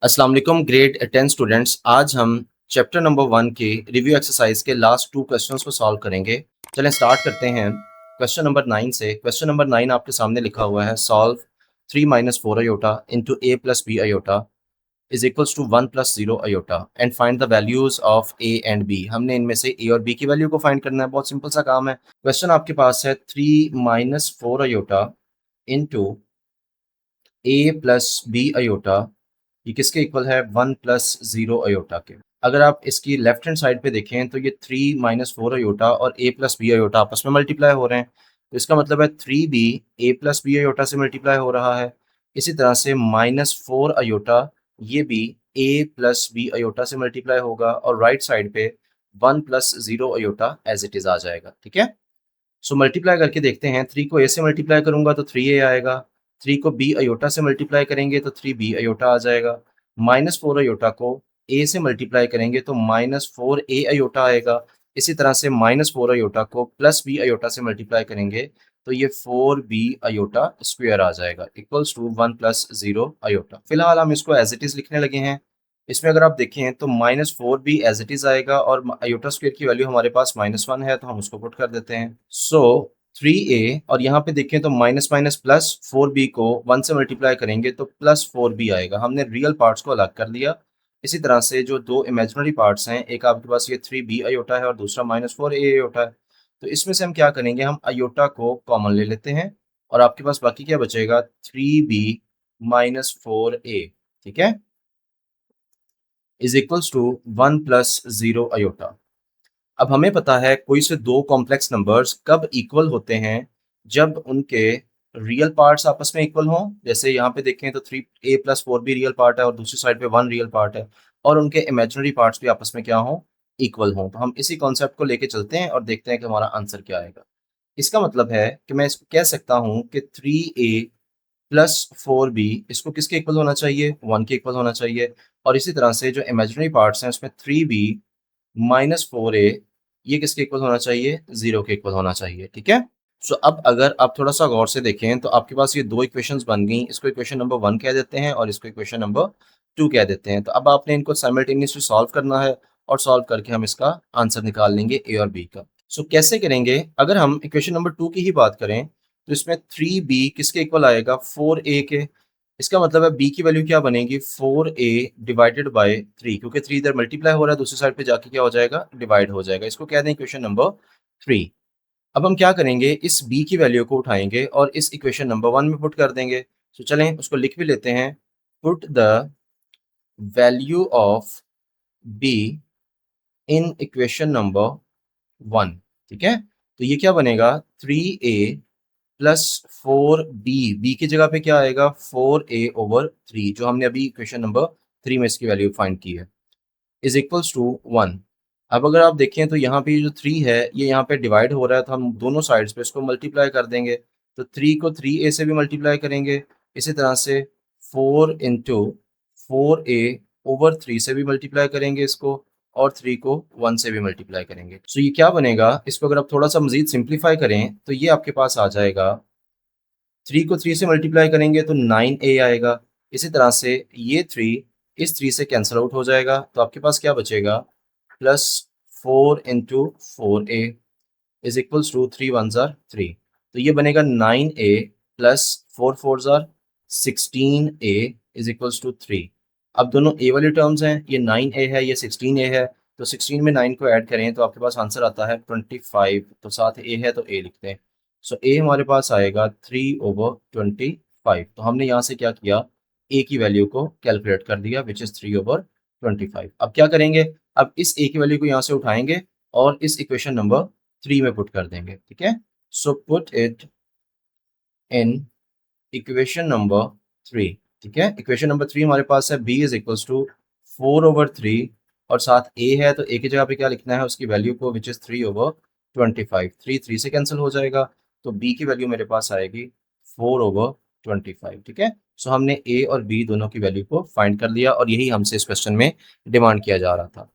अस्सलाम वालेकुम grade 10 students. आज हम चैप्टर नंबर 1 के रिव्यू एक्सरसाइज के लास्ट 2 क्वेश्चंस को सॉल्व करेंगे। चलें स्टार्ट करते हैं क्वेश्चन नंबर 9 से। क्वेश्चन नंबर 9 आपके सामने लिखा हुआ है, solve 3 minus 4 iota into a plus B iota is equals to 1 plus 0 iota and find the values of a and b. हमने इनमें से ए और बी की वैल्यू को फाइंड करना है। बहुत सिंपल सा काम है। क्वेश्चन आपके पास है 3 minus 4 iota into a plus B aorta, ये किसके इक्वल है 1 प्लस 0 अयोटा के। अगर आप इसकी लेफ्ट हैंड साइड पे देखें तो ये 3 माइनस 4 अयोटा और a प्लस बी अयोटा आपस में मल्टीप्लाई हो रहे हैं, तो इसका मतलब है 3b a plus B iota से मल्टीप्लाई हो रहा है। इसी तरह से माइनस 4 अयोटा ये भी a प्लस बी अयोटा से मल्टीप्लाई होगा और राइट साइड पे 1 plus 0 iota as it is आ जाएगा। ठीक है, सो मल्टीप्लाई करके देखते हैं। 3 को a से मल्टीप्लाई करूंगा तो 3a आएगा, 3 को b अयोटा से मल्टीप्लाई करेंगे तो 3b अयोटा आ जाएगा, माइनस 4 अयोटा को a से मल्टीप्लाई करेंगे तो माइनस 4a अयोटा आएगा। इसी तरह से माइनस 4 अयोटा को प्लस b अयोटा से मल्टीप्लाई करेंगे तो ये 4b अयोटा स्क्वायर आ जाएगा इक्वल्स टू 1 प्लस 0 अयोटा। फिलहाल हम इसको एज इट इज लिखने लगे हैं। इसमें अगर आप देखें तो माइनस 4 भी एज इट इज आएगा और अयोटा स्क्वायर की वैल्यू हमारे पास -1 है, तो हम उसको पुट कर देते हैं। सो 3a और यहाँ पे देखें तो माइनस माइनस प्लस 4b को 1 से मल्टीप्लाई करेंगे तो प्लस 4b आएगा। हमने रियल पार्ट्स को अलग कर लिया। इसी तरह से जो दो इमेजिनरी पार्ट्स हैं, एक आपके पास ये 3b अयोटा है और दूसरा -4a अयोटा है, तो इसमें से हम क्या करेंगे, हम अयोटा को कॉमन ले लेते हैं और आपके पास बाकी क्या बचेगा 3b माइनस 4a। ठीक है, is equals to 1 plus 0 iota. अब हमें पता है कोई से दो कॉम्प्लेक्स नंबर्स कब इक्वल होते हैं, जब उनके रियल पार्ट्स आपस में इक्वल हों। जैसे यहाँ पे देखें तो 3a प्लस 4 भी रियल पार्ट है और दूसरी साइड पे 1 रियल पार्ट है, और उनके इमेजिनरी पार्ट्स भी आपस में क्या हों, इक्वल हों। तो हम इसी कॉन्सेप्ट को लेके चलते हैं और देखते हैं कि हमारा आंसर क्या आएगा। इसका मतलब है कि मैं इसको कह सकता हूँ कि 3a प्लस 4b इसको किसके इक्वल होना चाहिए, 1 के इक्वल होना चाहिए। और इसी तरह से जो इमेजिनरी पार्ट्स हैं उसमें 3b माइनस 4a ये किसके इक्वल होना चाहिए, 0 के इक्वल होना चाहिए। ठीक है, सो अब अगर आप थोड़ा सा गौर से देखें तो आपके पास ये दो इक्वेशंस बन गई। इसको इक्वेशन नंबर 1 कह देते हैं और इसको इक्वेशन नंबर 2 कह देते हैं। तो अब आपने इनको साइमल्टेनियसली सॉल्व करना है और सॉल्व करके हम इसका आंसर निकाल लेंगे ए और बी का। सो कैसे करेंगे, अगर हम इक्वेशन नंबर 2 की ही बात करें तो इसमें 3b किसके इक्वल आएगा, 4a के। इसका मतलब है b की वैल्यू क्या बनेगी, 4a डिवाइडेड बाय 3, क्योंकि 3 इधर मल्टीप्लाई हो रहा है, दूसरी साइड पे जाके क्या हो जाएगा, डिवाइड हो जाएगा। इसको कह दें क्वेश्चन नंबर 3। अब हम क्या करेंगे, इस b की वैल्यू को उठाएंगे और इस इक्वेशन नंबर 1 में पुट कर देंगे। तो चलें उसको लिख भी लेते हैं, put the value of b in equation number 1। ठीक है, तो ये क्या बनेगा, 3a प्लस 4b, b की जगह पे क्या आएगा 4a ओवर 3, जो हमने अभी क्वेश्चन नंबर 3 में इसकी वैल्यू फाइंड की है, इज इक्वल्स टू 1। अब अगर आप देखें तो यहाँ पे जो 3 है ये यहाँ पे डिवाइड हो रहा है, तो हम दोनों साइड्स पे इसको मल्टीप्लाई कर देंगे। तो 3 को 3a से भी मल्टीप्लाई करेंगे, इसी तरह से 4 इंटू 4a ओवर 3 से भी मल्टीप्लाई करेंगे इसको, और 3 को 1 से भी मल्टीप्लाई करेंगे। सो ये क्या बनेगा, इसको अगर आप थोड़ा सा मजीद सिंप्लीफाई करें तो ये आपके पास आ जाएगा, 3 को 3 से मल्टीप्लाई करेंगे तो 9a आएगा। इसी तरह से ये 3 इस 3 से कैंसिल आउट हो जाएगा, तो आपके पास क्या बचेगा, plus 4 into 4a is equals to 3 one जार 3। तो ये बनेगा 9a प्लस 4 फोर जार 16a इज इक्वल्स टू 3। अब दोनों a वाली टर्म्स हैं, ये 9a है ये 16a है, तो 16 में 9 को ऐड करें तो आपके पास आंसर आता है 25। तो साथ a है तो a लिखते हैं। सो a हमारे पास आएगा 3 ओवर 25। तो हमने यहाँ से क्या किया, a की वैल्यू को कैलकुलेट कर दिया विच इज 3 ओवर 25। अब क्या करेंगे, अब इस a की वैल्यू को यहाँ से उठाएंगे और इस इक्वेशन नंबर 3 में पुट कर देंगे। ठीक है, so put it in equation number 3। ठीक है, इक्वेशन नंबर 3 हमारे पास है b is equals to 4 over 3 और साथ a है, तो a की जगह पे क्या लिखना है, उसकी वैल्यू को विच इज 3 ओवर 25। 3 से कैंसिल हो जाएगा, तो b की वैल्यू मेरे पास आएगी 4 ओवर 25। ठीक है, सो हमने a और b दोनों की वैल्यू को फाइंड कर लिया और यही हमसे इस क्वेश्चन में डिमांड किया जा रहा था।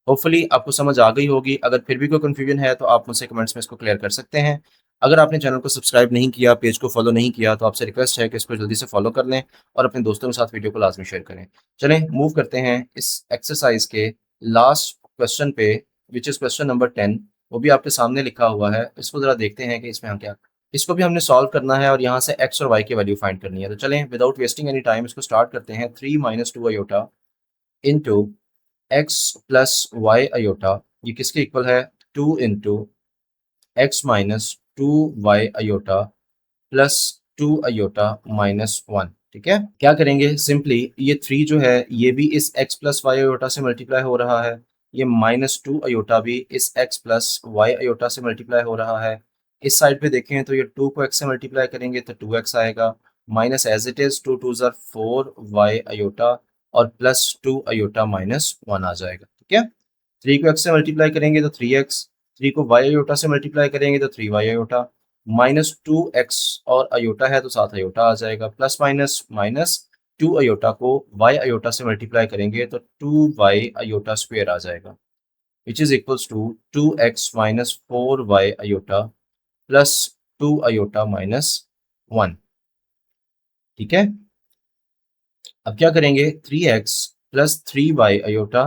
होपफुली आपको समझ आ गई होगी। अगर फिर भी कोई कंफ्यूजन है तो आप मुझसे कमेंट्स में इसको क्लियर कर सकते हैं। अगर आपने चैनल को सब्सक्राइब नहीं किया, पेज को फॉलो नहीं किया, तो आपसे रिक्वेस्ट है कि इसको जल्दी से फॉलो कर लें और अपने दोस्तों के साथ वीडियो को लाजमी शेयर करें। चलें मूव करते हैं इस एक्सरसाइज के लास्ट क्वेश्चन पे, विच इज़ क्वेश्चन नंबर 10। वो भी आपके सामने लिखा हुआ है। इसको ज़रा देखते हैं कि इसमें हम क्या, इसको भी हमने सॉल्व करना है और यहाँ से एक्स और वाई की वैल्यू फाइंड करनी है। तो चलें विदाउट वेस्टिंग एनी टाइम इसको स्टार्ट करते हैं। 3 minus 2 iota into x plus y iota, ये किसके इक्वल है? 2 into x minus 2 y iota plus 2 iota minus 1। ठीक है, क्या करेंगे? सिंपली ये 3 जो है ये भी इस x प्लस वाई अयोटा से मल्टीप्लाई हो रहा है, ये -2 अयोटा भी इस x प्लस वाई अयोटा से मल्टीप्लाई हो रहा है। इस साइड पे देखें तो ये 2 को x से मल्टीप्लाई करेंगे तो 2x आएगा, माइनस एज इट इज 2 2 ज़ार 4 वाई अयोटा और प्लस 2 अयोटा माइनस 1 आ जाएगा। ठीक है, 3 को x से मल्टीप्लाई करेंगे तो 3x, 3 को y अयोटा से मल्टीप्लाई करेंगे तो 3y अयोटा, -2x और अयोटा है तो साथ अयोटा आ जाएगा, प्लस माइनस माइनस 2 अयोटा को y अयोटा से मल्टीप्लाई करेंगे तो 2y अयोटा स्क्वायर आ जाएगा, which is equals to 2x minus 4y iota plus 2 iota minus 1। ठीक है, अब क्या करेंगे? 3x plus 3y iota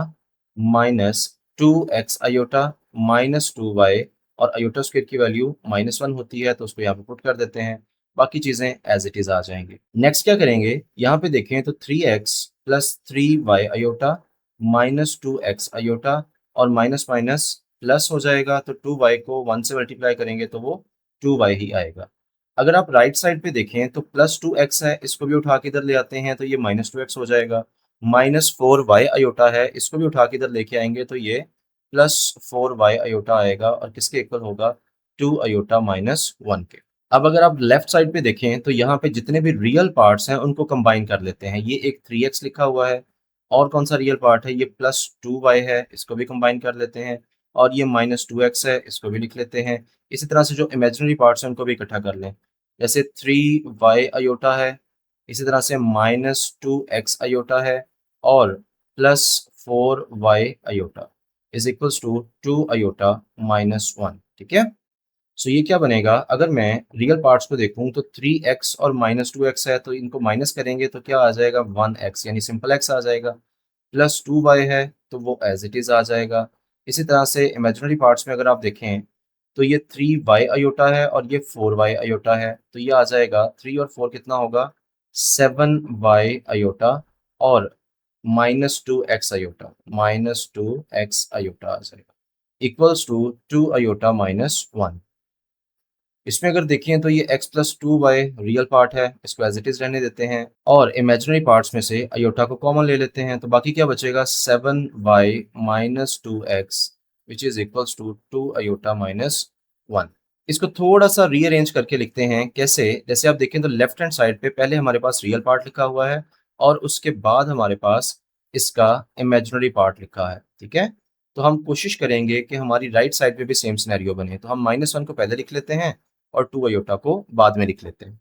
minus 2x iota minus 2y, और अयोटा स्क्वायर की वैल्यू -1 होती है तो उसको यहाँ पे पुट कर देते हैं, बाकी चीजें एज इट इज आ जाएंगी। नेक्स्ट क्या करेंगे? यहाँ पे देखें तो 3x plus 3y iota minus 2x iota और माइनस माइनस प्लस हो जाएगा, तो 2y को 1 से मल्टीप्लाई करेंगे तो वो 2y ही आएगा। अगर आप राइट साइड पे देखें तो प्लस 2x है, इसको भी उठा के इधर ले आते हैं तो ये -2x हो जाएगा, -4y अयोटा है, इसको भी उठा के इधर लेके आएंगे तो ये +4y अयोटा आएगा और किसके इक्वल होगा? 2 अयोटा माइनस 1 के। अब अगर आप लेफ्ट साइड पे देखें तो यहाँ पे जितने भी रियल पार्ट्स हैं उनको कंबाइन कर लेते हैं। ये एक 3x लिखा हुआ है, और कौन सा रियल पार्ट है? ये +2y है, इसको भी कंबाइन कर लेते हैं, और ये -2x है, इसको भी लिख लेते हैं। इसी तरह से जो इमेजिनरी पार्ट्स हैं उनको भी इकट्ठा कर लें, जैसे 3y अयोटा है, इसी तरह से -2x अयोटा है और +4y iota is equals to 2 iota minus 1। ठीक है, सो ये क्या बनेगा? अगर मैं रियल पार्ट्स को देखूं तो 3x और -2x है, तो इनको माइनस करेंगे तो क्या आ जाएगा? 1x, यानी सिंपल x आ जाएगा, प्लस 2y है तो वो एज इट इज आ जाएगा। इसी तरह से इमेजिनरी पार्ट्स में अगर आप देखें तो ये 3y अयोटा है और ये 4y अयोटा है, तो ये आ जाएगा 3 और 4 कितना होगा? 7y अयोटा और -2x अयोटा, -2x अयोटा आ जाएगा, इक्वल्स टू 2 अयोटा माइनस 1। इसमें अगर देखें तो ये x plus 2y real part है, इसको एज इट इज रहने देते हैं, और इमेजिनरी पार्ट्स में से अयोटा को कॉमन ले लेते हैं, तो बाकी क्या बचेगा? 7y minus 2x which is equals to 2 iota minus 1। इसको थोड़ा सा रीअरेंज करके लिखते हैं। कैसे? जैसे आप देखें तो लेफ्ट हैंड साइड पे पहले हमारे पास रियल पार्ट लिखा हुआ है और उसके बाद हमारे पास इसका इमेजिनरी पार्ट लिखा है। ठीक है, तो हम कोशिश करेंगे कि हमारी राइट साइड पे भी सेम सिनेरियो बने, तो हम -1 को पहले लिख लेते हैं और 2 अयोटा को बाद में लिख लेते हैं।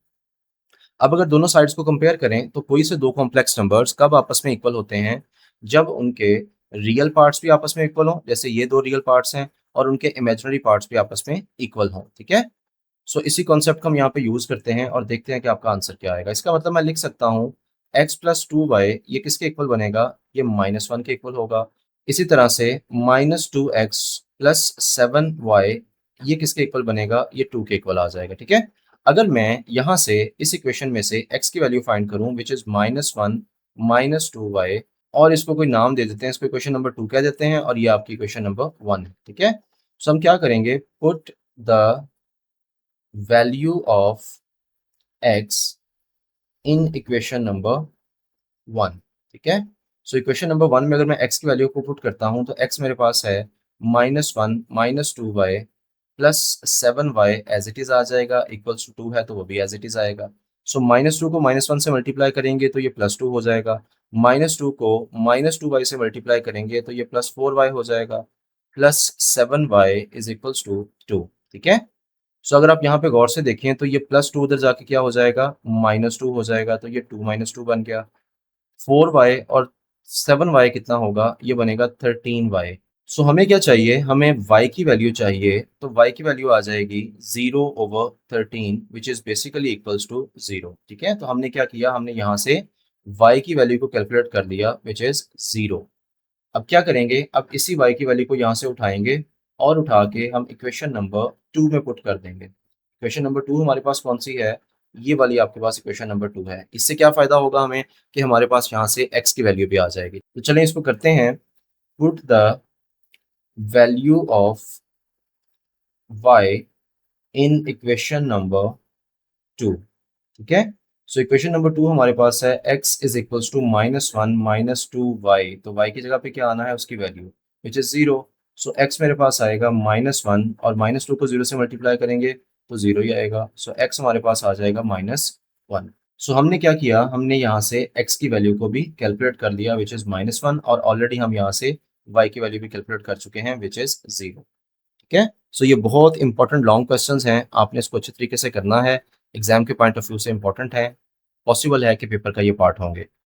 अब अगर दोनों साइड्स को कंपेयर करें तो कोई से दो कॉम्प्लेक्स नंबर्स कब आपस में इक्वल होते हैं? जब उनके रियल पार्ट्स भी आपस में इक्वल हों, जैसे ये दो रियल पार्ट्स हैं, और उनके इमेजिनरी पार्ट्स भी आपस में इक्वल हों। ठीक है, सो इसी कॉन्सेप्ट को हम यहाँ पे यूज करते हैं और देखते हैं कि आपका आंसर क्या आएगा। इसका मतलब मैं लिख सकता हूँ x प्लस 2y, ये किसके इक्वल बनेगा? ये -1 के इक्वल होगा। इसी तरह से -2x प्लस 7y, ये किसके इक्वल बनेगा? ये 2 के इक्वल आ जाएगा। ठीक है, अगर मैं यहाँ से इस इक्वेशन में से x की वैल्यू फाइंड करूँ विच इज -1 -2y, और इसको कोई नाम दे देते हैं, इसको इक्वेशन नंबर 2 कह देते हैं और ये आपकी इक्वेशन नंबर 1 है। ठीक है, सो हम क्या करेंगे? Put the value of x in equation number 1। ठीक है, सो इक्वेशन नंबर 1 में अगर मैं x की वैल्यू को पुट करता हूं तो x मेरे पास है -1 -2y plus 7y as it is आ जाएगा, इक्वल्स टू 2 है तो वो भी एज इट इज आएगा। सो -2 को -1 से मल्टीप्लाई करेंगे तो ये +2 हो जाएगा, -2 को -2y से मल्टीप्लाई करेंगे तो ये +4y हो जाएगा, plus 7y is equals to 2। ठीक है, सो अगर आप यहाँ पे गौर से देखें तो ये +2 उधर जाके क्या हो जाएगा? -2 हो जाएगा, तो ये 2 - 2 बन गया। 4y और 7y कितना होगा? ये बनेगा 13y। सो हमें क्या चाहिए, हमें y की वैल्यू चाहिए, तो y की वैल्यू आ जाएगी 0/13 which is basically equals to 0। ठीक है, तो हमने क्या किया, हमने यहाँ से y की वैल्यू को कैलकुलेट कर लिया विच इज 0। अब क्या करेंगे, अब इसी y की वैल्यू को यहाँ से उठाएंगे और उठा के हम इक्वेशन नंबर 2 में पुट कर देंगे। इक्वेशन नंबर 2 हमारे पास कौन सी है, ये वाली आपके पास इक्वेशन नंबर 2 है। इससे क्या फायदा होगा हमें कि हमारे पास यहाँ से x की वैल्यू भी आ जाएगी। तो चलें इसको करते हैं, put the value of y in equation number 2। ठीक है, सो इक्वेशन नंबर 2 हमारे पास है x is equals to -1 -2y। तो y की जगह पे क्या आना है, उसकी value which is 0। So x मेरे पास आएगा -1 और -2 को 0 से मल्टीप्लाई करेंगे तो 0 ही आएगा। सो x हमारे पास आ जाएगा -1। सो हमने क्या किया, हमने यहाँ से x की वैल्यू को भी कैलकुलेट कर लिया विच इज -1, और ऑलरेडी हम यहाँ से y की वैल्यू भी कैलकुलेट कर चुके हैं विच इज 0। ठीक है, सो ये बहुत इंपॉर्टेंट लॉन्ग क्वेश्चंस हैं, आपने इसको अच्छे तरीके से करना है, एग्जाम के पॉइंट ऑफ व्यू से इंपॉर्टेंट है, पॉसिबल है कि पेपर का ये पार्ट होंगे।